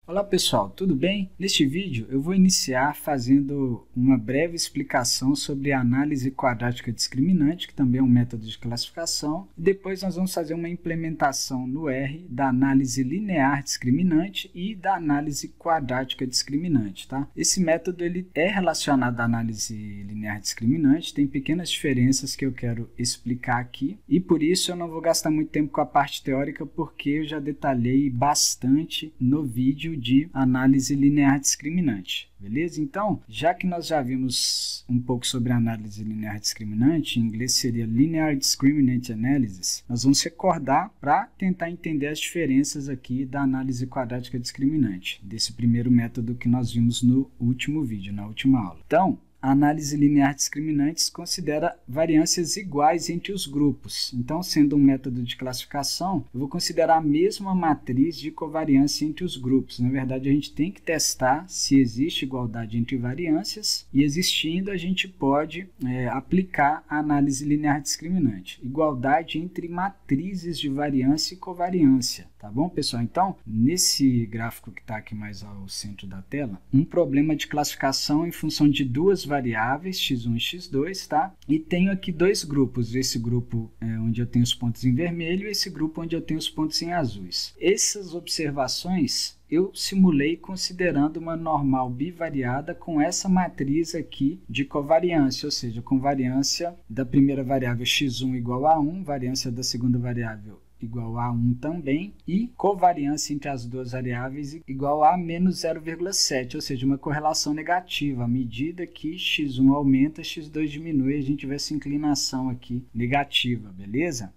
Olá pessoal, tudo bem? Neste vídeo eu vou iniciar fazendo uma breve explicação sobre a análise quadrática discriminante, que também é um método de classificação, e depois nós vamos fazer uma implementação no R da análise linear discriminante e da análise quadrática discriminante, tá? Esse método ele é relacionado à análise linear discriminante, tem pequenas diferenças que eu quero explicar aqui, e por isso eu não vou gastar muito tempo com a parte teórica, porque eu já detalhei bastante no vídeo de análise linear discriminante, beleza? Então, já que nós já vimos um pouco sobre análise linear discriminante, em inglês seria Linear Discriminant Analysis, nós vamos recordar para tentar entender as diferenças aqui da análise quadrática discriminante, desse primeiro método que nós vimos no último vídeo, na última aula. Então, a análise linear discriminante considera variâncias iguais entre os grupos. Então, sendo um método de classificação, eu vou considerar a mesma matriz de covariância entre os grupos. Na verdade, a gente tem que testar se existe igualdade entre variâncias e, existindo, a gente pode aplicar a análise linear discriminante. Igualdade entre matrizes de variância e covariância. Tá bom, pessoal? Então, nesse gráfico que está aqui mais ao centro da tela, um problema de classificação em função de duas variáveis, x1 e x2, tá? E tenho aqui dois grupos, esse grupo onde eu tenho os pontos em vermelho e esse grupo onde eu tenho os pontos em azuis. Essas observações eu simulei considerando uma normal bivariada com essa matriz aqui de covariância, ou seja, com variância da primeira variável x1 igual a 1, variância da segunda variável igual a 1 também, e covariância entre as duas variáveis igual a menos 0,7, ou seja, uma correlação negativa. À medida que x1 aumenta, x2 diminui, a gente vê essa inclinação aqui negativa, beleza?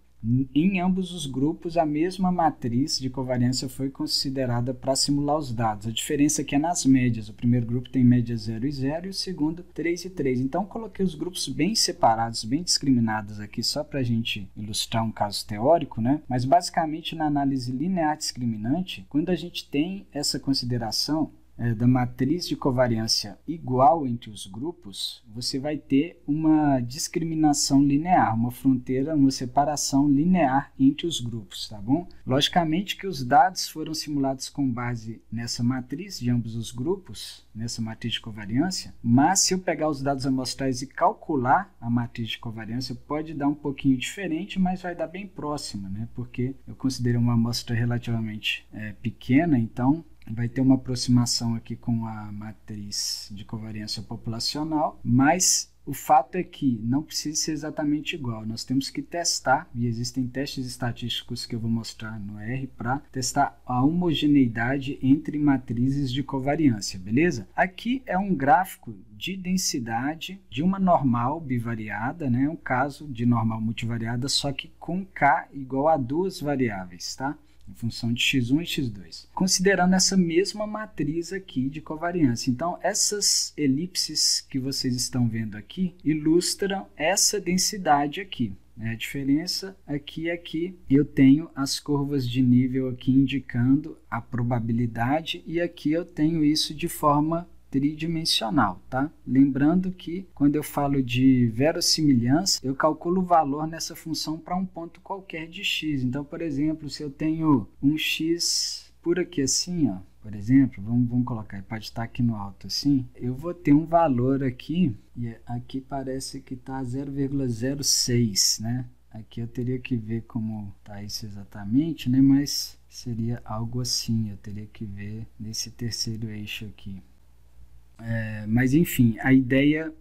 Em ambos os grupos, a mesma matriz de covariância foi considerada para simular os dados. A diferença aqui é nas médias. O primeiro grupo tem média 0 e 0 e o segundo 3 e 3. Então, coloquei os grupos bem separados, bem discriminados aqui, só para a gente ilustrar um caso teórico, né? Mas, basicamente, na análise linear discriminante, quando a gente tem essa consideração da matriz de covariância igual entre os grupos, você vai ter uma discriminação linear, uma fronteira, uma separação linear entre os grupos, tá bom? Logicamente que os dados foram simulados com base nessa matriz de ambos os grupos, nessa matriz de covariância, mas se eu pegar os dados amostrais e calcular a matriz de covariância, pode dar um pouquinho diferente, mas vai dar bem próxima, né? Porque eu considerei uma amostra relativamente pequena, então vai ter uma aproximação aqui com a matriz de covariância populacional, mas o fato é que não precisa ser exatamente igual. Nós temos que testar, e existem testes estatísticos que eu vou mostrar no R para testar a homogeneidade entre matrizes de covariância, beleza? Aqui é um gráfico de densidade de uma normal bivariada, né? Um caso de normal multivariada, só que com K igual a duas variáveis, tá? Em função de x1 e x2, considerando essa mesma matriz aqui de covariância. Então, essas elipses que vocês estão vendo aqui ilustram essa densidade aqui. A diferença aqui é que eu tenho as curvas de nível aqui indicando a probabilidade e aqui eu tenho isso de forma tridimensional, tá? Lembrando que quando eu falo de verossimilhança, eu calculo o valor nessa função para um ponto qualquer de x. Então, por exemplo, se eu tenho um x por aqui assim, ó, por exemplo, vamos colocar, pode estar aqui no alto assim, eu vou ter um valor aqui, e aqui parece que está 0,06, né? Aqui eu teria que ver como está isso exatamente, né? Mas seria algo assim, eu teria que ver nesse terceiro eixo aqui. Mas enfim, a ideia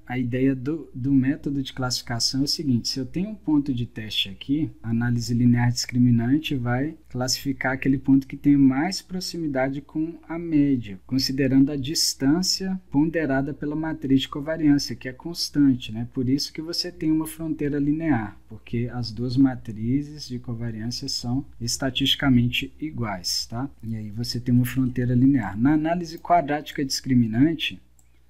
do método de classificação é o seguinte: se eu tenho um ponto de teste aqui, a análise linear discriminante vai classificar aquele ponto que tem mais proximidade com a média, considerando a distância ponderada pela matriz de covariância, que é constante, né? Por isso que você tem uma fronteira linear, porque as duas matrizes de covariância são estatisticamente iguais, tá? E aí você tem uma fronteira linear. Na análise quadrática discriminante,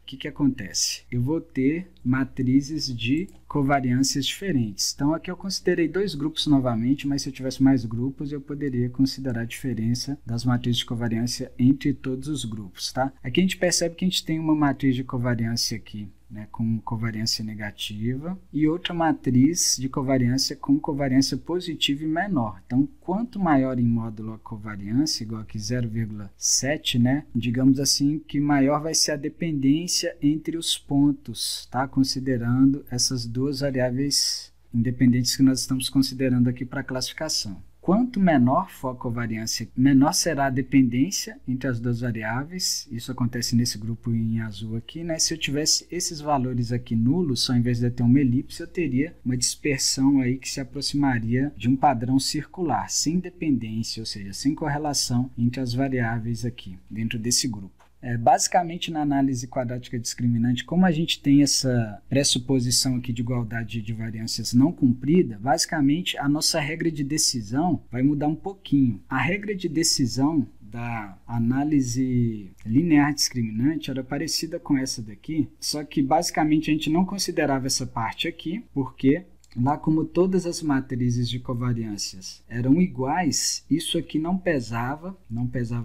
o que acontece? Eu vou ter matrizes de covariâncias diferentes. Então, aqui eu considerei dois grupos novamente, mas se eu tivesse mais grupos, eu poderia considerar a diferença das matrizes de covariância entre todos os grupos, tá? Aqui a gente percebe que a gente tem uma matriz de covariância aqui né, com covariância negativa, e outra matriz de covariância com covariância positiva e menor. Então, quanto maior em módulo a covariância, igual aqui 0,7, né, digamos assim, que maior vai ser a dependência entre os pontos, tá? Considerando essas duas variáveis independentes que nós estamos considerando aqui para a classificação. Quanto menor for a covariância, menor será a dependência entre as duas variáveis. Isso acontece nesse grupo em azul aqui, né? Se eu tivesse esses valores aqui nulos, só ao invés de eu ter uma elipse, eu teria uma dispersão aí que se aproximaria de um padrão circular, sem dependência, ou seja, sem correlação entre as variáveis aqui, dentro desse grupo. Basicamente, na análise quadrática discriminante, como a gente tem essa pressuposição aqui de igualdade de variâncias não cumprida, basicamente a nossa regra de decisão vai mudar um pouquinho. A regra de decisão da análise linear discriminante era parecida com essa daqui, só que basicamente a gente não considerava essa parte aqui, porque lá, como todas as matrizes de covariâncias eram iguais, isso aqui não pesava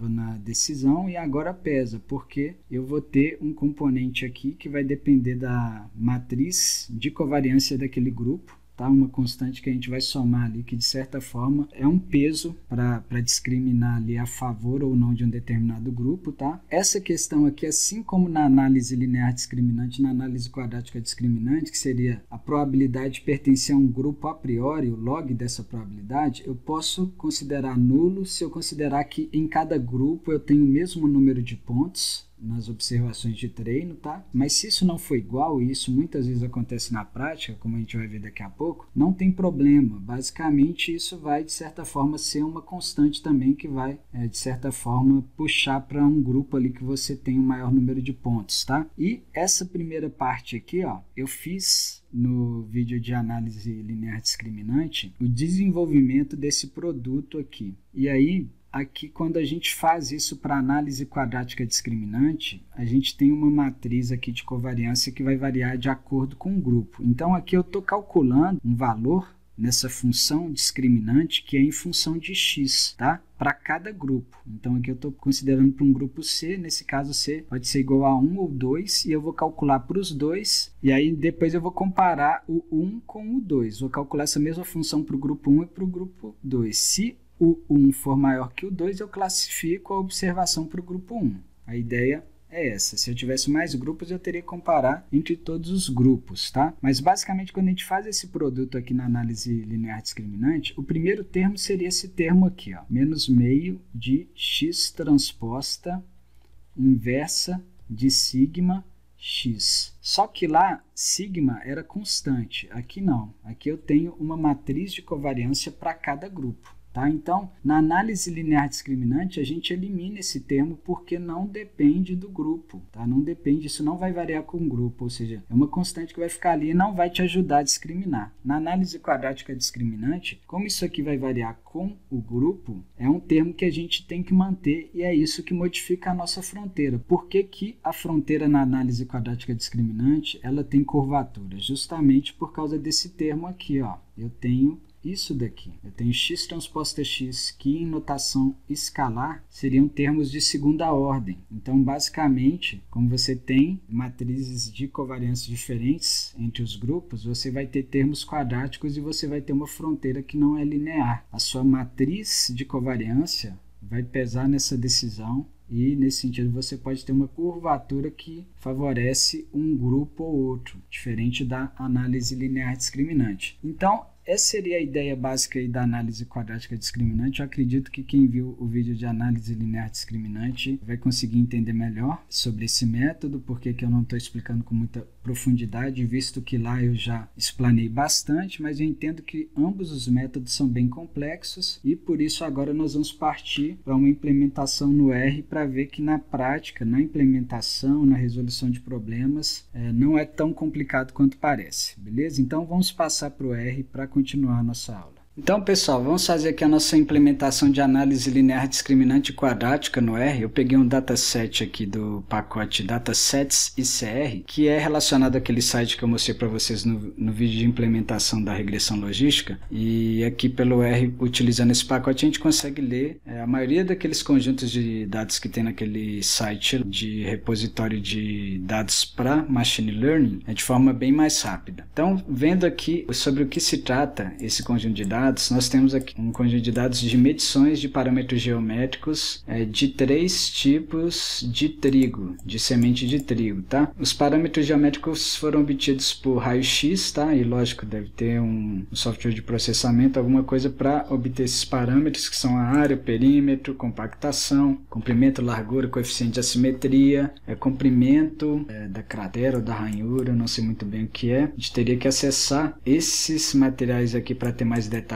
na decisão, e agora pesa, porque eu vou ter um componente aqui que vai depender da matriz de covariância daquele grupo, tá? Uma constante que a gente vai somar ali, que de certa forma é um peso para discriminar ali a favor ou não de um determinado grupo, tá? Essa questão aqui, assim como na análise linear discriminante, na análise quadrática discriminante, que seria a probabilidade de pertencer a um grupo a priori, o log dessa probabilidade, eu posso considerar nulo se eu considerar que em cada grupo eu tenho o mesmo número de pontos nas observações de treino, tá? Mas se isso não for igual, e isso muitas vezes acontece na prática, como a gente vai ver daqui a pouco, não tem problema. Basicamente, isso vai, de certa forma, ser uma constante também que vai, de certa forma, puxar para um grupo ali que você tem um maior número de pontos, tá? E essa primeira parte aqui, ó, eu fiz no vídeo de análise linear discriminante o desenvolvimento desse produto aqui. E aí, aqui, quando a gente faz isso para análise quadrática discriminante, a gente tem uma matriz aqui de covariância que vai variar de acordo com o grupo. Então, aqui eu estou calculando um valor nessa função discriminante que é em função de x, tá? Para cada grupo. Então, aqui eu estou considerando para um grupo C, nesse caso C pode ser igual a 1 ou 2, e eu vou calcular para os dois, e aí depois eu vou comparar o 1 com o 2. Vou calcular essa mesma função para o grupo 1 e para o grupo 2. Se o 1 for maior que o 2, eu classifico a observação para o grupo 1. A ideia é essa. Se eu tivesse mais grupos, eu teria que comparar entre todos os grupos, tá? Mas basicamente, quando a gente faz esse produto aqui na análise linear discriminante, o primeiro termo seria esse termo aqui, ó, menos meio de x transposta inversa de sigma x. Só que lá, sigma era constante. Aqui não. Aqui eu tenho uma matriz de covariância para cada grupo. Tá? Então, na análise linear discriminante, a gente elimina esse termo porque não depende do grupo. Tá? Não depende, isso não vai variar com o grupo, ou seja, é uma constante que vai ficar ali e não vai te ajudar a discriminar. Na análise quadrática discriminante, como isso aqui vai variar com o grupo, é um termo que a gente tem que manter, e é isso que modifica a nossa fronteira. Por que que a fronteira na análise quadrática discriminante ela tem curvatura? Justamente por causa desse termo aqui, ó. Eu tenho isso daqui. Eu tenho x transposta x, que em notação escalar seriam termos de segunda ordem. Então, basicamente, como você tem matrizes de covariância diferentes entre os grupos, você vai ter termos quadráticos e você vai ter uma fronteira que não é linear. A sua matriz de covariância vai pesar nessa decisão, e nesse sentido você pode ter uma curvatura que favorece um grupo ou outro, diferente da análise linear discriminante. Então, essa seria a ideia básica aí da análise quadrática discriminante. Eu acredito que quem viu o vídeo de análise linear discriminante vai conseguir entender melhor sobre esse método, porque que eu não estou explicando com muita profundidade, visto que lá eu já explanei bastante, mas eu entendo que ambos os métodos são bem complexos, e por isso agora nós vamos partir para uma implementação no R para ver que na prática, na implementação, na resolução de problemas, não é tão complicado quanto parece, beleza? Então vamos passar para o R para continuar a nossa aula. Então, pessoal, vamos fazer aqui a nossa implementação de análise linear discriminante quadrática no R. Eu peguei um dataset aqui do pacote Datasets ICR, que é relacionado àquele site que eu mostrei para vocês no vídeo de implementação da regressão logística. E aqui pelo R, utilizando esse pacote, a gente consegue ler a maioria daqueles conjuntos de dados que tem naquele site de repositório de dados para Machine Learning de forma bem mais rápida. Então, vendo aqui sobre o que se trata esse conjunto de dados, nós temos aqui um conjunto de dados de medições de parâmetros geométricos de 3 tipos de trigo, de semente de trigo, tá? Os parâmetros geométricos foram obtidos por raio-x, tá? E lógico, deve ter um software de processamento, alguma coisa para obter esses parâmetros, que são a área, o perímetro, compactação, comprimento, largura, coeficiente de assimetria, comprimento da cratera ou da ranhura, não sei muito bem o que é. A gente teria que acessar esses materiais aqui para ter mais detalhes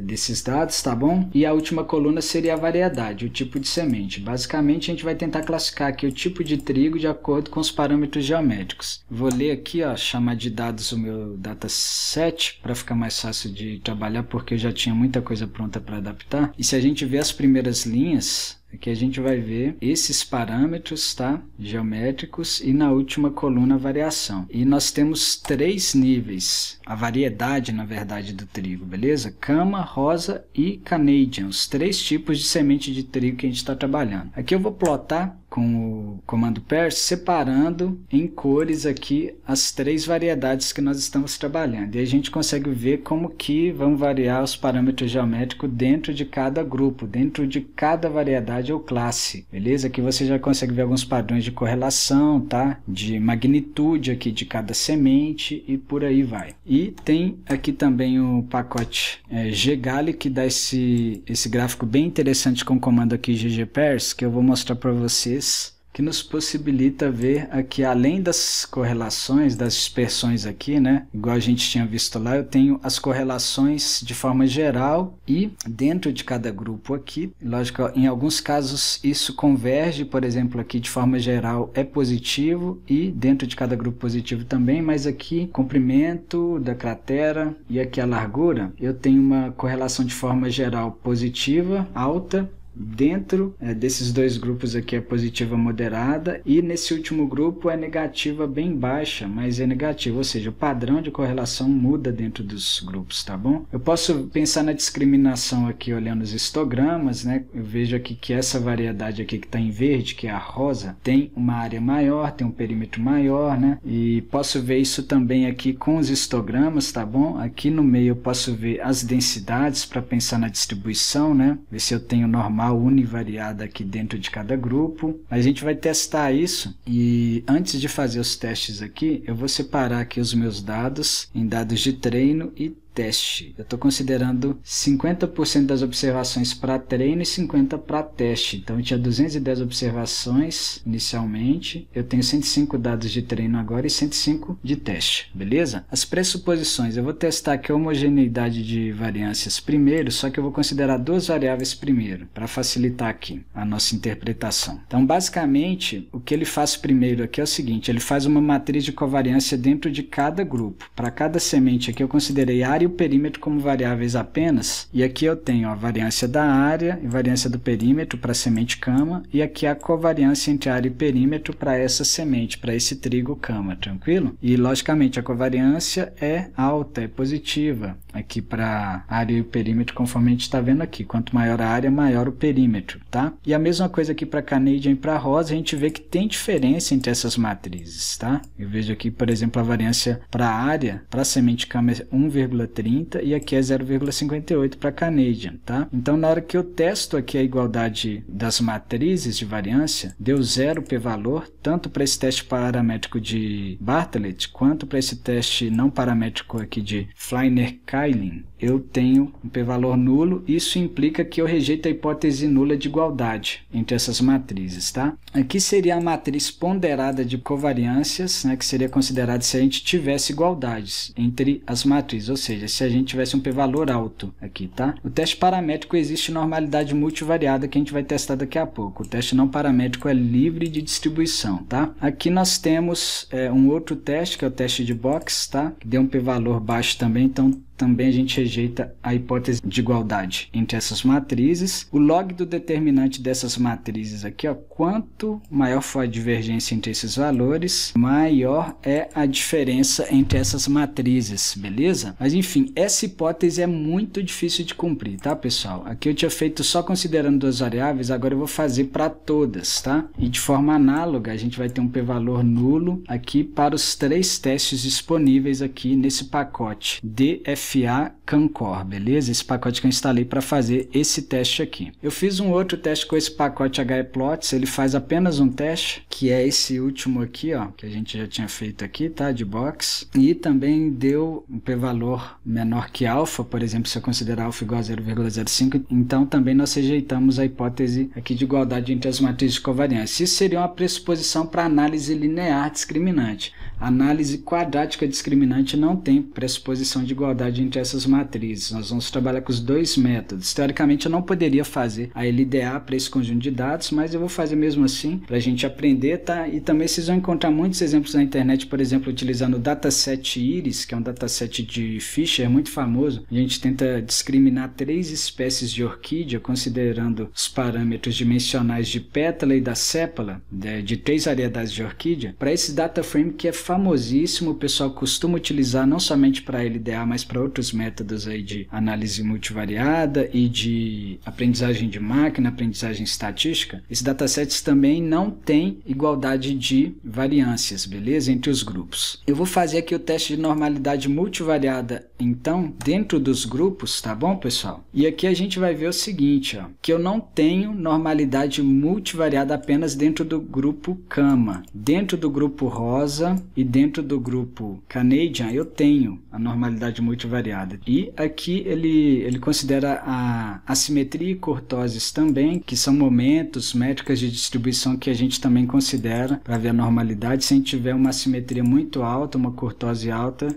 desses dados, tá bom? E a última coluna seria a variedade, o tipo de semente. Basicamente, a gente vai tentar classificar aqui o tipo de trigo de acordo com os parâmetros geométricos. Vou ler aqui, ó, chamar de dados o meu dataset para ficar mais fácil de trabalhar, porque eu já tinha muita coisa pronta para adaptar. E se a gente ver as primeiras linhas, aqui a gente vai ver esses parâmetros, tá? Geométricos, e na última coluna a variação. E nós temos 3 níveis, a variedade na verdade do trigo, beleza? Cama, rosa e Canadian, os 3 tipos de semente de trigo que a gente está trabalhando. Aqui eu vou plotar com o comando parse, separando em cores aqui as 3 variedades que nós estamos trabalhando. E a gente consegue ver como que vão variar os parâmetros geométricos dentro de cada grupo, dentro de cada variedade ou classe, beleza? Aqui você já consegue ver alguns padrões de correlação, tá? De magnitude aqui de cada semente e por aí vai. E tem aqui também o pacote ggali, que dá esse gráfico bem interessante com o comando aqui ggparse, que eu vou mostrar para vocês, que nos possibilita ver aqui, além das correlações, das dispersões aqui, né? Igual a gente tinha visto lá, eu tenho as correlações de forma geral e dentro de cada grupo aqui. Lógico, em alguns casos isso converge, por exemplo, aqui de forma geral é positivo e dentro de cada grupo positivo também, mas aqui comprimento da cratera e aqui a largura, eu tenho uma correlação de forma geral positiva, alta. Dentro desses 2 grupos aqui é positiva moderada e nesse último grupo é negativa bem baixa, mas é negativa, ou seja, o padrão de correlação muda dentro dos grupos, tá bom? Eu posso pensar na discriminação aqui olhando os histogramas, né? Eu vejo aqui que essa variedade aqui que está em verde, que é a rosa, tem uma área maior, tem um perímetro maior, né? E posso ver isso também aqui com os histogramas, tá bom? Aqui no meio eu posso ver as densidades para pensar na distribuição, né? Ver se eu tenho normal univariada aqui dentro de cada grupo. A gente vai testar isso e antes de fazer os testes aqui, eu vou separar aqui os meus dados em dados de treino e teste. Eu estou considerando 50% das observações para treino e 50% para teste. Então eu tinha 210 observações inicialmente, eu tenho 105 dados de treino agora e 105 de teste, beleza? As pressuposições, eu vou testar aqui a homogeneidade de variâncias primeiro, só que eu vou considerar 2 variáveis primeiro, para facilitar aqui a nossa interpretação. Então basicamente o que ele faz primeiro aqui é o seguinte, ele faz uma matriz de covariância dentro de cada grupo. Para cada semente aqui eu considerei área e o perímetro como variáveis apenas, e aqui eu tenho a variância da área e variância do perímetro para a semente cama, e aqui a covariância entre área e perímetro para essa semente, para esse trigo cama, tranquilo? E logicamente a covariância é alta, é positiva, aqui para área e o perímetro, conforme a gente está vendo aqui, quanto maior a área, maior o perímetro, tá? E a mesma coisa aqui para Canadian e para rosa, a gente vê que tem diferença entre essas matrizes, tá? Eu vejo aqui, por exemplo, a variância para a área, para a semente cama é 1,30 e aqui é 0,58 para Canadian, tá? Então na hora que eu testo aqui a igualdade das matrizes de variância, deu 0 p-valor, tanto para esse teste paramétrico de Bartlett, quanto para esse teste não paramétrico aqui de Fleiner-Keilin, eu tenho um p-valor nulo. Isso implica que eu rejeito a hipótese nula de igualdade entre essas matrizes, tá? Aqui seria a matriz ponderada de covariâncias, né, que seria considerada se a gente tivesse igualdades entre as matrizes, ou seja, se a gente tivesse um p-valor alto aqui, tá? O teste paramétrico existe normalidade multivariada que a gente vai testar daqui a pouco. O teste não paramétrico é livre de distribuição, tá? Aqui nós temos um outro teste, que é o teste de box, tá? Que deu um p-valor baixo também, então também a gente rejeita a hipótese de igualdade entre essas matrizes. O log do determinante dessas matrizes aqui, ó, quanto maior for a divergência entre esses valores, maior é a diferença entre essas matrizes, beleza? Mas enfim, essa hipótese é muito difícil de cumprir, tá, pessoal? Aqui eu tinha feito só considerando duas variáveis, agora eu vou fazer para todas, tá? E de forma análoga, a gente vai ter um p-valor nulo aqui para os 3 testes disponíveis aqui nesse pacote DFA Cancor, beleza? Esse pacote que eu instalei para fazer esse teste aqui. Eu fiz um outro teste com esse pacote HEplots, ele faz apenas um teste, que é esse último aqui, ó, que a gente já tinha feito aqui, tá? De box. E também deu um p-valor menor que alfa, por exemplo, se eu considerar alfa igual a 0,05, então também nós rejeitamos a hipótese aqui de igualdade entre as matrizes de covariância. Isso seria uma pressuposição para análise linear discriminante. A análise quadrática discriminante não tem pressuposição de igualdade entre essas matrizes. Nós vamos trabalhar com os dois métodos. Teoricamente, eu não poderia fazer a LDA para esse conjunto de dados, mas eu vou fazer mesmo assim para a gente aprender, tá? E também vocês vão encontrar muitos exemplos na internet, por exemplo, utilizando o dataset Iris, que é um dataset de Fisher muito famoso. A gente tenta discriminar 3 espécies de orquídea, considerando os parâmetros dimensionais de pétala e da sépala, de 3 variedades de orquídea. Para esse data frame que é famosíssimo, o pessoal costuma utilizar não somente para LDA, mas para outros métodos aí de análise multivariada e de aprendizagem de máquina, aprendizagem estatística. Esses datasets também não têm igualdade de variâncias, beleza? Entre os grupos. Eu vou fazer aqui o teste de normalidade multivariada, então, dentro dos grupos, tá bom, pessoal? E aqui a gente vai ver o seguinte, ó, que eu não tenho normalidade multivariada apenas dentro do grupo Cama. Dentro do grupo Rosa e dentro do grupo Canadian eu tenho a normalidade multivariada. E aqui ele considera a assimetria e cortoses também, que são momentos, métricas de distribuição que a gente também considera para ver a normalidade. Se a gente tiver uma assimetria muito alta, uma cortose alta,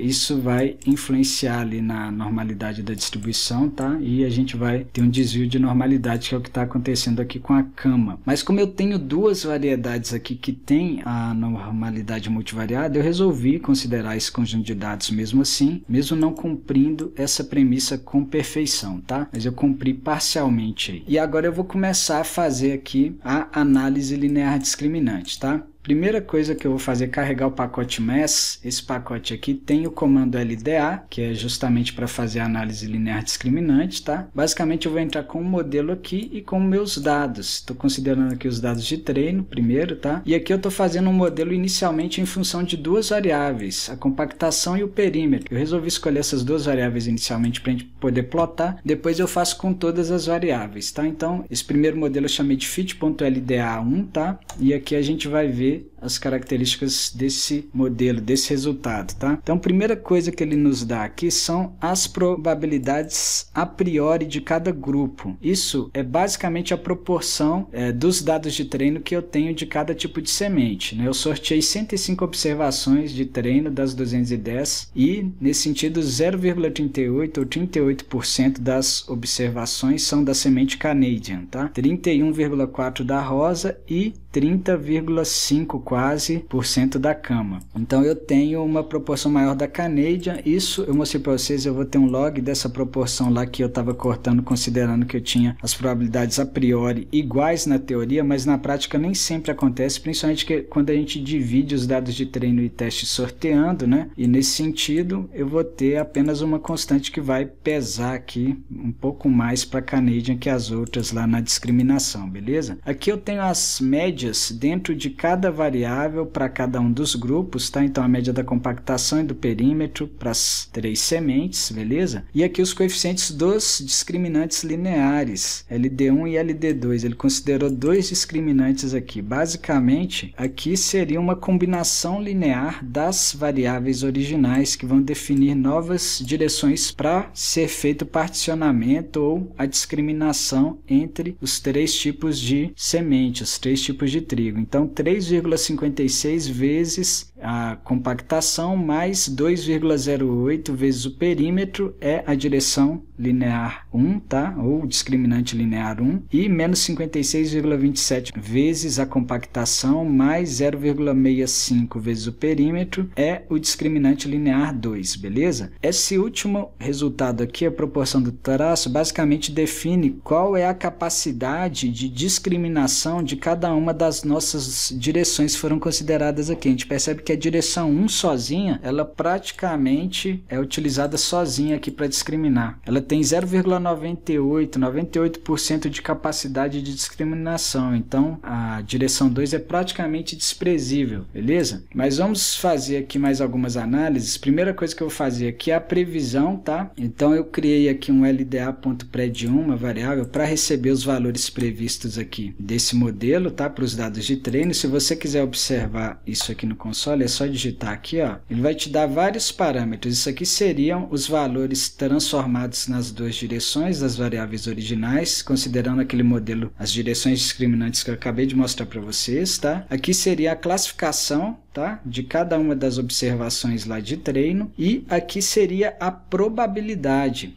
isso vai influenciar ali na normalidade da distribuição, tá? E a gente vai ter um desvio de normalidade, que é o que está acontecendo aqui com a Cama. Mas como eu tenho duas variedades aqui que tem a normalidade multivariada, eu resolvi considerar esse conjunto de dados mesmo assim, mesmo não cumprindo essa premissa com perfeição, tá? Mas eu cumpri parcialmente aí. E agora eu vou começar a fazer aqui a análise linear discriminante, tá? Primeira coisa que eu vou fazer é carregar o pacote MES. Esse pacote aqui tem o comando LDA, que é justamente para fazer a análise linear discriminante, tá? Basicamente eu vou entrar com o modelo aqui e com meus dados. Estou considerando aqui os dados de treino primeiro, tá? E aqui eu estou fazendo um modelo inicialmente em função de duas variáveis, a compactação e o perímetro. Eu resolvi escolher essas duas variáveis inicialmente para a gente poder plotar. Depois eu faço com todas as variáveis, tá? Então, esse primeiro modelo eu chamei de fit.lda1, tá? E aqui a gente vai ver as características desse modelo, desse resultado, tá? Então, a primeira coisa que ele nos dá aqui são as probabilidades a priori de cada grupo. Isso é basicamente a proporção dos dados de treino que eu tenho de cada tipo de semente, né? Eu sorteei 105 observações de treino das 210 e, nesse sentido, 0,38 ou 38% das observações são da semente Canadian, tá? 31,4% da rosa e 30,5% quase por cento da Cama. Então eu tenho uma proporção maior da Canadian. Isso eu mostrei para vocês, eu vou ter um log dessa proporção lá que eu estava cortando, considerando que eu tinha as probabilidades a priori iguais na teoria, mas na prática nem sempre acontece, principalmente quando a gente divide os dados de treino e teste sorteando, né? E nesse sentido eu vou ter apenas uma constante que vai pesar aqui um pouco mais para Canadian que as outras lá na discriminação, beleza? Aqui eu tenho as médias dentro de cada variável para cada um dos grupos, tá? Então a média da compactação e do perímetro para as 3 sementes, beleza? E aqui os coeficientes dos discriminantes lineares, LD1 e LD2. Ele considerou 2 discriminantes aqui. Basicamente, aqui seria uma combinação linear das variáveis originais que vão definir novas direções para ser feito o particionamento ou a discriminação entre os 3 tipos de semente, os 3 tipos de trigo. Então, 3,56 vezes a compactação, mais 2,08 vezes o perímetro é a direção linear 1, tá? Ou discriminante linear 1, e menos 56,27 vezes a compactação, mais 0,65 vezes o perímetro é o discriminante linear 2, beleza? Esse último resultado aqui, a proporção do traço, basicamente define qual é a capacidade de discriminação de cada uma das nossas direções que foram consideradas aqui. A gente percebe que a direção 1 sozinha, ela praticamente é utilizada sozinha aqui para discriminar. Ela tem 98% de capacidade de discriminação, então a direção 2 é praticamente desprezível, beleza? Mas vamos fazer aqui mais algumas análises. Primeira coisa que eu vou fazer aqui é a previsão, tá? Então eu criei aqui um LDA.pred1, uma variável, para receber os valores previstos aqui desse modelo, tá? Para os dados de treino. Se você quiser observar isso aqui no console, é só digitar aqui, ó. Ele vai te dar vários parâmetros. Isso aqui seriam os valores transformados nas duas direções das variáveis originais, considerando aquele modelo, as direções discriminantes que eu acabei de mostrar para vocês, tá? Aqui seria a classificação, tá? De cada uma das observações lá de treino, e aqui seria a probabilidade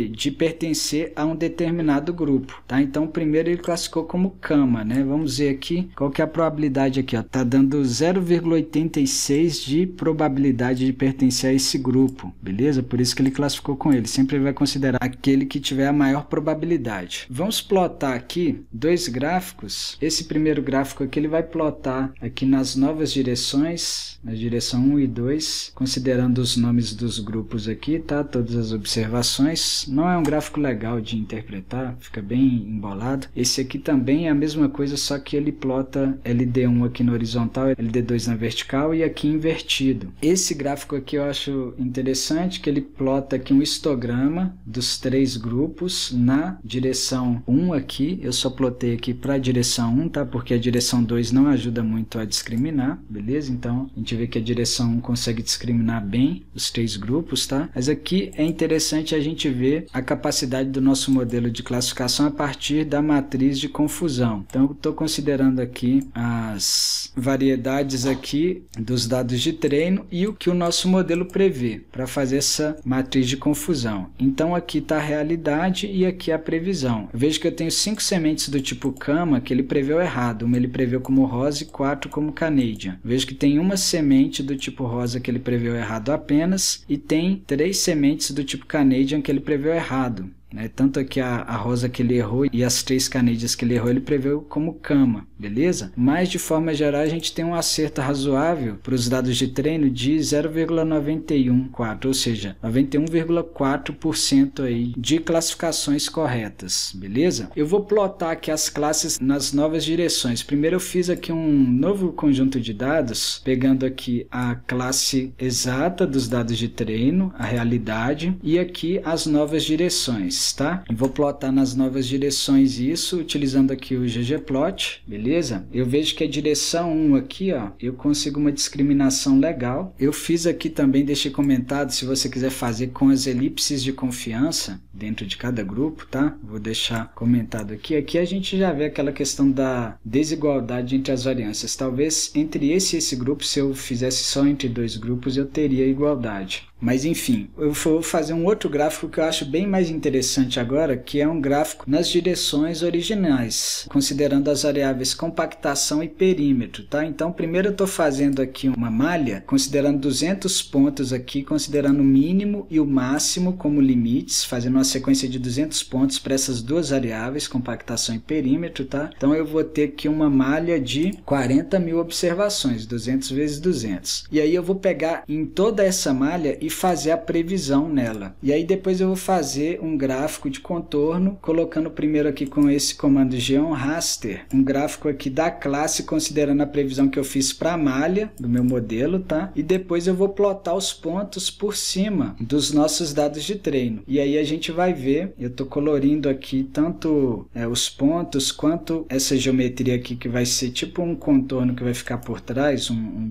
de pertencer a um determinado grupo, tá? Então primeiro ele classificou como cama, né? Vamos ver aqui qual que é a probabilidade aqui, ó. Tá dando 0,86 de probabilidade de pertencer a esse grupo, beleza? Por isso que ele classificou com ele. Sempre ele vai considerar aquele que tiver a maior probabilidade. Vamos plotar aqui dois gráficos. Esse primeiro gráfico aqui ele vai plotar aqui nas novas direções, na direção 1 e 2, considerando os nomes dos grupos aqui, tá? Todas as observações. Não é um gráfico legal de interpretar, fica bem embolado. Esse aqui também é a mesma coisa, só que ele plota LD1 aqui na horizontal, LD2 na vertical e aqui invertido. Esse gráfico aqui eu acho interessante, que ele plota aqui um histograma dos três grupos na direção 1 aqui. Eu só plotei aqui para a direção 1, tá? Porque a direção 2 não ajuda muito a discriminar, beleza? Então a gente vê que a direção 1 consegue discriminar bem os três grupos, tá? Mas aqui é interessante a gente ver a capacidade do nosso modelo de classificação a partir da matriz de confusão. Então eu estou considerando aqui as variedades aqui dos dados de treino e o que o nosso modelo prevê para fazer essa matriz de confusão. Então aqui está a realidade e aqui a previsão. Eu vejo que eu tenho 5 sementes do tipo cama que ele preveu errado. Uma ele preveu como rosa e 4 como Canadian. Vejo que tem uma semente do tipo rosa que ele preveu errado apenas e tem 3 sementes do tipo Canadian que ele preveu errado. Tanto aqui a rosa que ele errou e as 3 Canadias que ele errou, ele preveu como cama, beleza? Mas de forma geral a gente tem um acerto razoável para os dados de treino de 0,914, ou seja, 91,4% aí de classificações corretas, beleza? Eu vou plotar aqui as classes nas novas direções. Primeiro eu fiz aqui um novo conjunto de dados, pegando aqui a classe exata dos dados de treino, a realidade, e aqui as novas direções. Tá? Eu vou plotar nas novas direções isso, utilizando aqui o ggplot, beleza? Eu vejo que a direção 1 aqui, ó, eu consigo uma discriminação legal. Eu fiz aqui também, deixei comentado, se você quiser fazer com as elipses de confiança dentro de cada grupo, tá? Vou deixar comentado aqui. Aqui a gente já vê aquela questão da desigualdade entre as variâncias. Talvez entre esse e esse grupo, se eu fizesse só entre dois grupos, eu teria igualdade. Mas enfim, eu vou fazer um outro gráfico que eu acho bem mais interessante agora, que é um gráfico nas direções originais, considerando as variáveis compactação e perímetro, tá? Então primeiro eu estou fazendo aqui uma malha, considerando 200 pontos aqui, considerando o mínimo e o máximo como limites, fazendo uma sequência de 200 pontos para essas duas variáveis, compactação e perímetro, tá? Então eu vou ter aqui uma malha de 40.000 observações, 200 vezes 200. E aí eu vou pegar em toda essa malha e fazer a previsão nela. E aí depois eu vou fazer um gráfico de contorno, colocando primeiro aqui com esse comando geonraster, um gráfico aqui da classe, considerando a previsão que eu fiz para a malha do meu modelo, tá? E depois eu vou plotar os pontos por cima dos nossos dados de treino. E aí a gente vai ver, eu estou colorindo aqui tanto os pontos, quanto essa geometria aqui que vai ser tipo um contorno que vai ficar por trás, um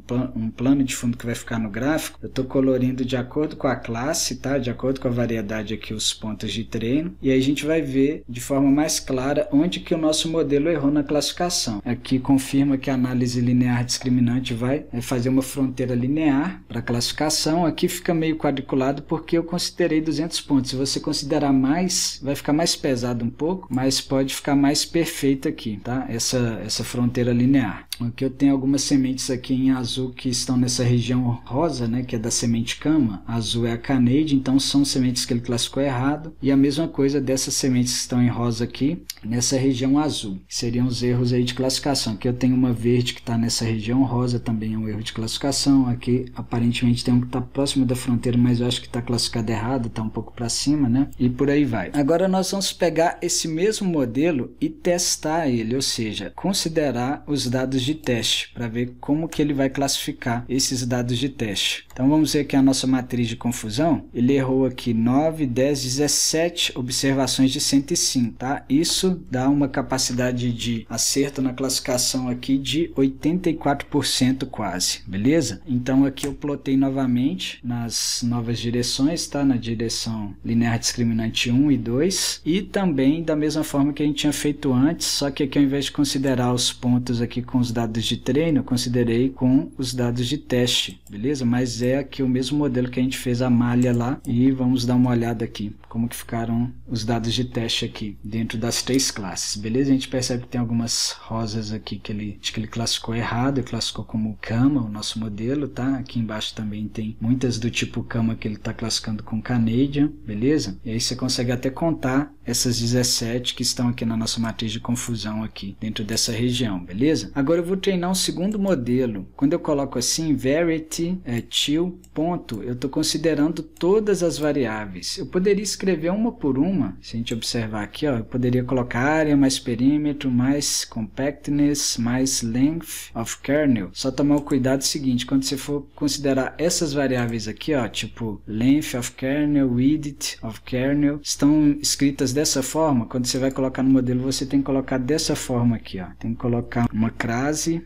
plano de fundo que vai ficar no gráfico. Eu estou colorindo de acordo com a classe, tá? De acordo com a variedade aqui, os pontos de treino. E aí a gente vai ver de forma mais clara onde que o nosso modelo errou na classificação. Aqui confirma que a análise linear discriminante vai fazer uma fronteira linear para a classificação. Aqui fica meio quadriculado porque eu considerei 200 pontos. Se você considerar mais, vai ficar mais pesado um pouco, mas pode ficar mais perfeito aqui, tá? Essa fronteira linear. Aqui eu tenho algumas sementes aqui em azul que estão nessa região rosa, né, que é da semente cama. Azul é a Canadian, então são sementes que ele classificou errado. E a mesma coisa dessas sementes que estão em rosa aqui, nessa região azul. Seriam os erros aí de classificação. Aqui eu tenho uma verde que está nessa região rosa, também é um erro de classificação. Aqui aparentemente tem um que está próximo da fronteira, mas eu acho que está classificado errado, está um pouco para cima, né? E por aí vai. Agora nós vamos pegar esse mesmo modelo e testar ele, ou seja, considerar os dados de teste, para ver como que ele vai classificar esses dados de teste. Então vamos ver que a nossa matriz de confusão, ele errou aqui 9, 10, 17 observações de 105, tá? Isso dá uma capacidade de acerto na classificação aqui de 84% quase, beleza? Então aqui eu plotei novamente nas novas direções, tá? Na direção linear discriminante 1 e 2, e também da mesma forma que a gente tinha feito antes, só que aqui ao invés de considerar os pontos aqui com os dados de treino, eu considerei com os dados de teste, beleza? Mas é aqui o mesmo modelo que a gente fez a malha lá, e vamos dar uma olhada aqui como que ficaram os dados de teste aqui dentro das três classes, beleza? A gente percebe que tem algumas rosas aqui que ele classificou errado, ele classificou como cama o nosso modelo, tá? Aqui embaixo também tem muitas do tipo cama que ele está classificando com Canadian, beleza? E aí você consegue até contar essas 17 que estão aqui na nossa matriz de confusão aqui dentro dessa região, beleza? Agora eu vou treinar um segundo modelo. Quando eu coloco assim, variety till ponto, eu estou considerando todas as variáveis. Eu poderia escrever uma por uma, se a gente observar aqui, ó, eu poderia colocar área mais perímetro, mais compactness, mais length of kernel. Só tomar o cuidado seguinte, quando você for considerar essas variáveis aqui, ó, tipo length of kernel, width of kernel, estão escritas dessa forma. Quando você vai colocar no modelo, você tem que colocar dessa forma aqui, ó. Tem que colocar uma crase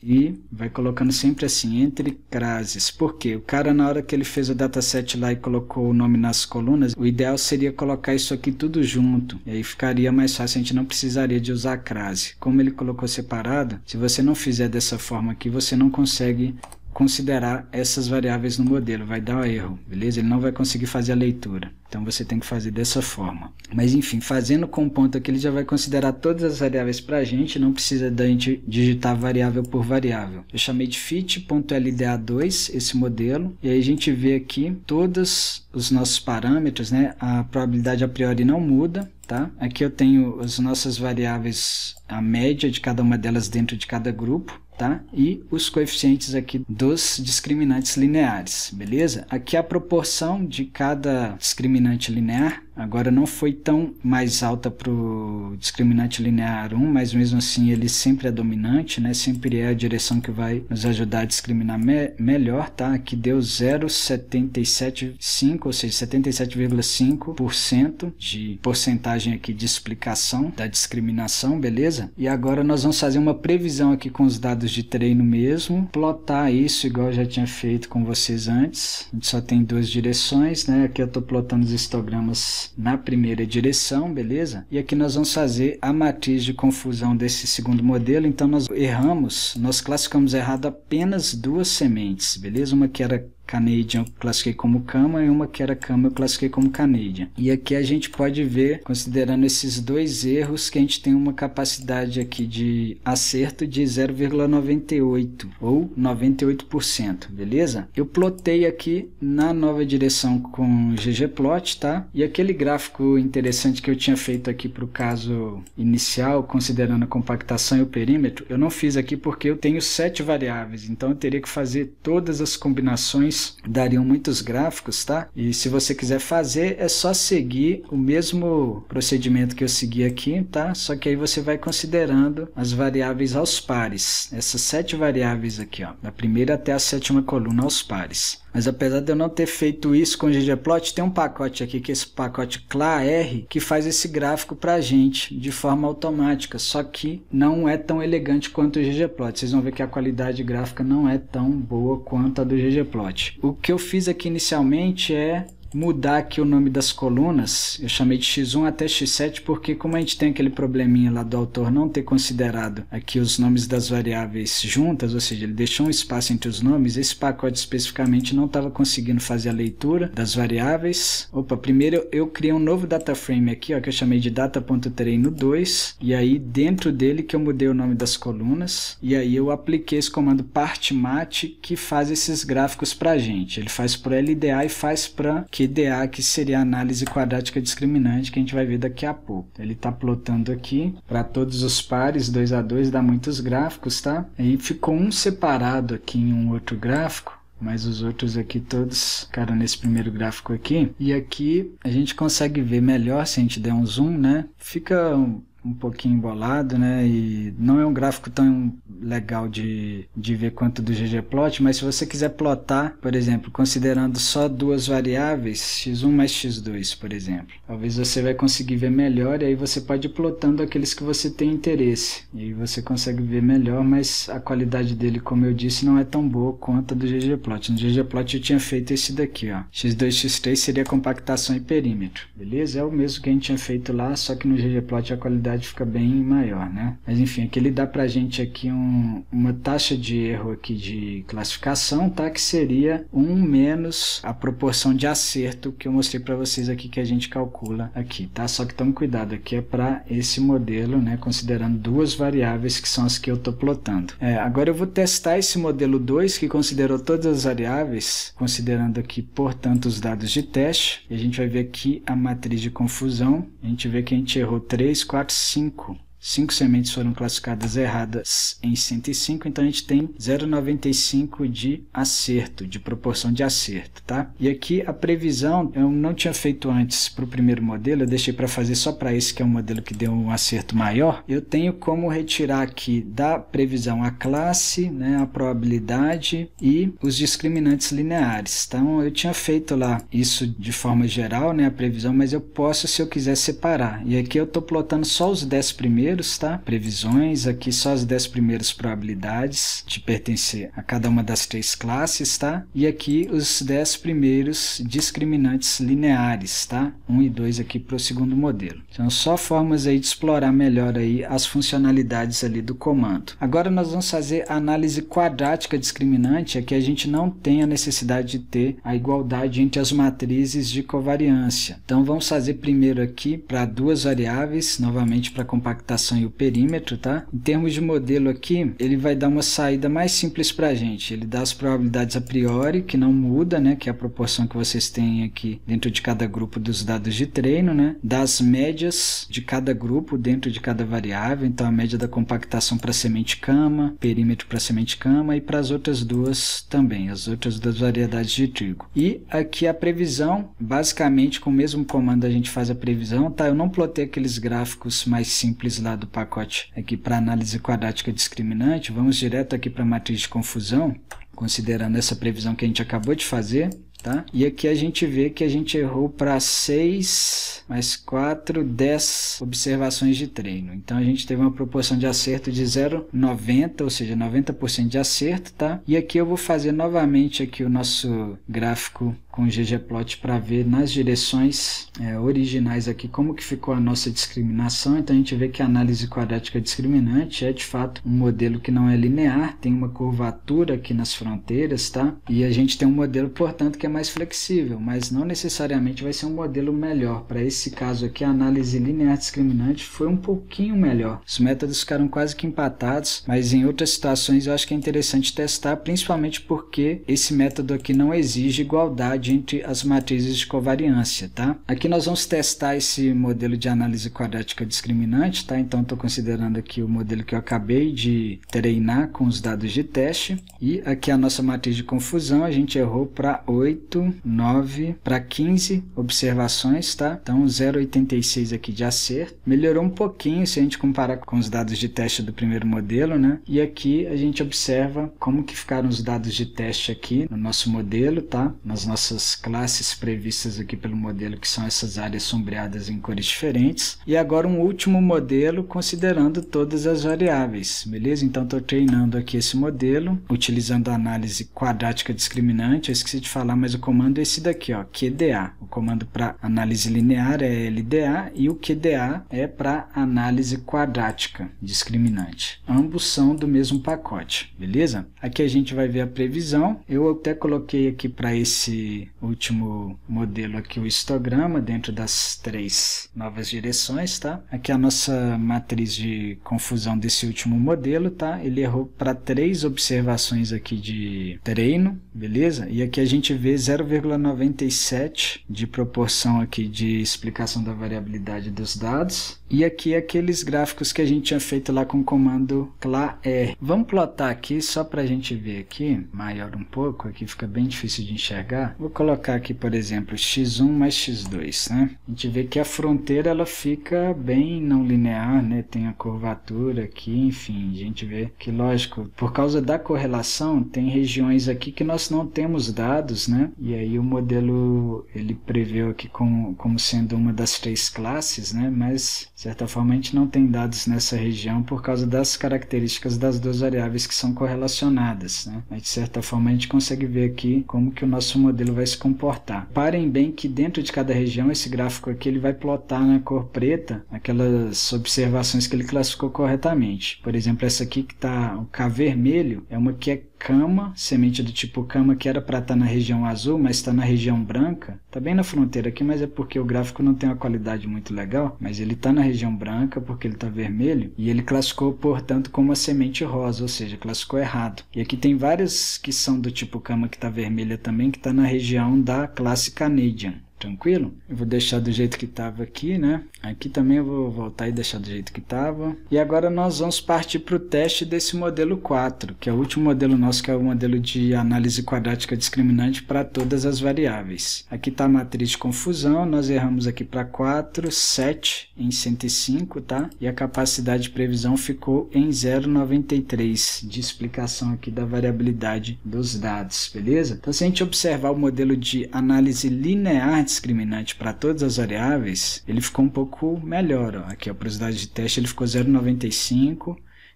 e vai colocando sempre assim, entre crases. Por quê? O cara, na hora que ele fez o dataset lá e colocou o nome nas colunas, o ideal seria colocar isso aqui tudo junto. E aí ficaria mais fácil, a gente não precisaria de usar crase. Como ele colocou separado, se você não fizer dessa forma aqui, você não consegue considerar essas variáveis no modelo, vai dar erro, beleza? Ele não vai conseguir fazer a leitura, então você tem que fazer dessa forma. Mas enfim, fazendo com ponto aqui, ele já vai considerar todas as variáveis para a gente, não precisa da gente digitar variável por variável. Eu chamei de fit.lda2 esse modelo, e aí a gente vê aqui todos os nossos parâmetros, né? A probabilidade a priori não muda, tá? Aqui eu tenho as nossas variáveis, a média de cada uma delas dentro de cada grupo, tá? E os coeficientes aqui dos discriminantes lineares, beleza? Aqui a proporção de cada discriminante linear, agora não foi tão mais alta para o discriminante linear 1, mas mesmo assim ele sempre é dominante, né? Sempre é a direção que vai nos ajudar a discriminar melhor, tá? Aqui deu 0,775, ou seja, 77,5% de porcentagem aqui de explicação da discriminação, beleza? E agora nós vamos fazer uma previsão aqui com os dados de treino mesmo, plotar isso igual eu já tinha feito com vocês antes. A gente só tem duas direções, né? Aqui eu estou plotando os histogramas na primeira direção, beleza? E aqui nós vamos fazer a matriz de confusão desse segundo modelo. Então nós erramos, nós classificamos errado apenas duas sementes, beleza? Uma que era Canadian eu classifiquei como cama e uma que era cama eu classifiquei como Canadian. E aqui a gente pode ver, considerando esses dois erros, que a gente tem uma capacidade aqui de acerto de 0,98 ou 98%, beleza? Eu plotei aqui na nova direção com ggplot, tá? E aquele gráfico interessante que eu tinha feito aqui para o caso inicial, considerando a compactação e o perímetro, eu não fiz aqui porque eu tenho 7 variáveis, então eu teria que fazer todas as combinações, dariam muitos gráficos, tá? E se você quiser fazer, é só seguir o mesmo procedimento que eu segui aqui, tá? Só que aí você vai considerando as variáveis aos pares, essas 7 variáveis aqui, ó, da primeira até a 7ª coluna aos pares. Mas apesar de eu não ter feito isso com o ggplot, tem um pacote aqui, que é esse pacote CLAR, que faz esse gráfico pra gente de forma automática, só que não é tão elegante quanto o ggplot. Vocês vão ver que a qualidade gráfica não é tão boa quanto a do ggplot. O que eu fiz aqui inicialmente é mudar aqui o nome das colunas. Eu chamei de x1 até x7 porque, como a gente tem aquele probleminha lá do autor não ter considerado aqui os nomes das variáveis juntas, ou seja, ele deixou um espaço entre os nomes, esse pacote especificamente não estava conseguindo fazer a leitura das variáveis. Primeiro eu criei um novo data frame aqui, ó, que eu chamei de data.treino2, e aí dentro dele que eu mudei o nome das colunas, e aí eu apliquei esse comando partmat, que faz esses gráficos pra gente. Ele faz para LDA e faz para QDA, que seria a análise quadrática discriminante, que a gente vai ver daqui a pouco. Ele está plotando aqui para todos os pares, 2 a 2, dá muitos gráficos, tá? Aí ficou um separado aqui em um outro gráfico, mas os outros aqui todos ficaram nesse primeiro gráfico aqui. E aqui a gente consegue ver melhor se a gente der um zoom, né? Fica um pouquinho embolado, né? E não é um gráfico tão legal de ver quanto do ggplot, mas se você quiser plotar, por exemplo, considerando só duas variáveis, x1 mais x2, por exemplo, talvez você vai conseguir ver melhor, e aí você pode ir plotando aqueles que você tem interesse, e aí você consegue ver melhor, mas a qualidade dele, como eu disse, não é tão boa quanto a do ggplot. No ggplot eu tinha feito esse daqui, ó, x2, x3 seria compactação e perímetro, beleza? É o mesmo que a gente tinha feito lá, só que no ggplot a qualidade fica bem maior, né? Mas enfim, aqui ele dá pra gente aqui uma taxa de erro aqui de classificação, tá? Que seria 1 menos a proporção de acerto que eu mostrei pra vocês aqui, que a gente calcula aqui, tá? Só que tome cuidado, aqui é para esse modelo, né? Considerando duas variáveis que são as que eu tô plotando. Agora eu vou testar esse modelo 2, que considerou todas as variáveis, considerando aqui, portanto, os dados de teste, e a gente vai ver aqui a matriz de confusão. A gente vê que a gente errou 3, 4, 5 sementes foram classificadas erradas em 105, então a gente tem 0,95 de acerto, de proporção de acerto, tá? E aqui a previsão, eu não tinha feito antes para o primeiro modelo, eu deixei para fazer só para esse, que é um modelo que deu um acerto maior. Eu tenho como retirar aqui da previsão a classe, né, a probabilidade e os discriminantes lineares. Então eu tinha feito lá isso de forma geral, né, a previsão, mas eu posso, se eu quiser, separar. E aqui eu estou plotando só os 10 primeiros, tá? Previsões, aqui só as 10 primeiras probabilidades de pertencer a cada uma das 3 classes, tá? E aqui os 10 primeiros discriminantes lineares, tá? 1 e 2 aqui para o segundo modelo. São só formas aí de explorar melhor aí as funcionalidades ali do comando. Agora nós vamos fazer a análise quadrática discriminante, aqui a gente não tem a necessidade de ter a igualdade entre as matrizes de covariância. Então vamos fazer primeiro aqui para duas variáveis, novamente para compactação e o perímetro, tá? Em termos de modelo aqui, ele vai dar uma saída mais simples para a gente. Ele dá as probabilidades a priori, que não muda, né? Que é a proporção que vocês têm aqui dentro de cada grupo dos dados de treino, né? Dá as médias de cada grupo dentro de cada variável, então a média da compactação para semente cama, perímetro para semente cama e para as outras duas também, as outras duas variedades de trigo. E aqui a previsão, basicamente com o mesmo comando a gente faz a previsão, tá? Eu não plotei aqueles gráficos mais simples lá do pacote aqui para análise quadrática discriminante. Vamos direto aqui para a matriz de confusão, considerando essa previsão que a gente acabou de fazer, tá? E aqui a gente vê que a gente errou para 6 mais 4, 10 observações de treino. Então a gente teve uma proporção de acerto de 0,90, ou seja, 90% de acerto, tá? E aqui eu vou fazer novamente aqui o nosso gráfico com o ggplot para ver nas direções originais aqui como que ficou a nossa discriminação. Então a gente vê que a análise quadrática discriminante é de fato um modelo que não é linear, tem uma curvatura aqui nas fronteiras, tá? E a gente tem um modelo, portanto, que é mais flexível, mas não necessariamente vai ser um modelo melhor. Para esse caso aqui, a análise linear discriminante foi um pouquinho melhor. Os métodos ficaram quase que empatados, mas em outras situações eu acho que é interessante testar, principalmente porque esse método aqui não exige igualdade desigualdade entre as matrizes de covariância, tá? Aqui nós vamos testar esse modelo de análise quadrática discriminante, tá? Então estou considerando aqui o modelo que eu acabei de treinar com os dados de teste, e aqui a nossa matriz de confusão, a gente errou para 8, 9, para 15 observações, tá? Então 0,86 aqui de acerto. Melhorou um pouquinho se a gente comparar com os dados de teste do primeiro modelo, né? E aqui a gente observa como que ficaram os dados de teste aqui no nosso modelo, tá? Nas nossas classes previstas aqui pelo modelo, que são essas áreas sombreadas em cores diferentes. E agora um último modelo considerando todas as variáveis, beleza? Então estou treinando aqui esse modelo, utilizando a análise quadrática discriminante. Eu esqueci de falar, mas o comando é esse daqui, ó, QDA. O comando para análise linear é LDA e o QDA é para análise quadrática discriminante. Ambos são do mesmo pacote, beleza? Aqui a gente vai ver a previsão. Eu até coloquei aqui para esse último modelo aqui o histograma dentro das 3 novas direções, tá? Aqui a nossa matriz de confusão desse último modelo, tá? Ele errou para 3 observações aqui de treino, beleza? E aqui a gente vê 0,97 de proporção aqui de explicação da variabilidade dos dados. E aqui aqueles gráficos que a gente tinha feito lá com o comando CLAR. Vamos plotar aqui só para a gente ver aqui, maior um pouco, aqui fica bem difícil de enxergar. Vou colocar aqui, por exemplo, x1 mais x2, né? A gente vê que a fronteira ela fica bem não linear, né? Tem a curvatura aqui, enfim, a gente vê que, lógico, por causa da correlação, tem regiões aqui que nós não temos dados, né? E aí o modelo, ele preveu aqui como sendo uma das 3 classes, né? Mas, de certa forma, a gente não tem dados nessa região por causa das características das 2 variáveis que são correlacionadas, né? Mas, de certa forma, a gente consegue ver aqui como que o nosso modelo vai se comportar. Parem bem que dentro de cada região, esse gráfico aqui, ele vai plotar na cor preta aquelas observações que ele classificou corretamente. Por exemplo, essa aqui que está o K vermelho, é uma que é cama, semente do tipo cama, que era para estar na região azul, mas está na região branca. Está bem na fronteira aqui, mas é porque o gráfico não tem uma qualidade muito legal, mas ele está na região branca porque ele está vermelho, e ele classificou, portanto, como a semente rosa, ou seja, classificou errado. E aqui tem várias que são do tipo cama que está vermelha também, que está na região da classe Canadian. Tranquilo? Eu vou deixar do jeito que estava aqui, né? Aqui também eu vou voltar e deixar do jeito que estava. E agora nós vamos partir para o teste desse modelo 4, que é o último modelo nosso, que é o modelo de análise quadrática discriminante para todas as variáveis. Aqui está a matriz de confusão, nós erramos aqui para 4, 7 em 105, tá? E a capacidade de previsão ficou em 0,93 de explicação aqui da variabilidade dos dados, beleza? Então, se a gente observar o modelo de análise linear discriminante para todas as variáveis, ele ficou um pouco melhor, ó. Aqui a porosidade de teste ele ficou 0,95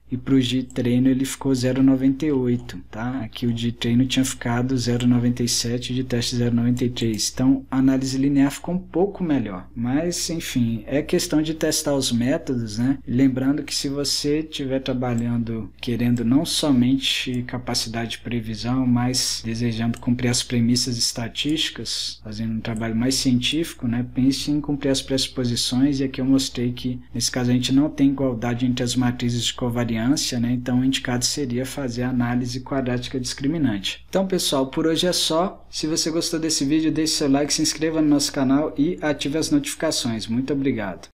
e para o de treino ele ficou 0,98, tá? Aqui o de treino tinha ficado 0,97 e de teste 0,93. Então a análise linear ficou um pouco melhor, mas enfim, é questão de testar os métodos, né? Lembrando que se você estiver trabalhando querendo não somente capacidade de previsão, mas desejando cumprir as premissas estatísticas, fazendo um trabalho mais científico, né? Pense em cumprir as pressuposições, e aqui eu mostrei que nesse caso a gente não tem igualdade entre as matrizes de covariância, né? Então o indicado seria fazer a análise quadrática discriminante. Então, pessoal, por hoje é só. Se você gostou desse vídeo, deixe seu like, se inscreva no nosso canal e ative as notificações. Muito obrigado.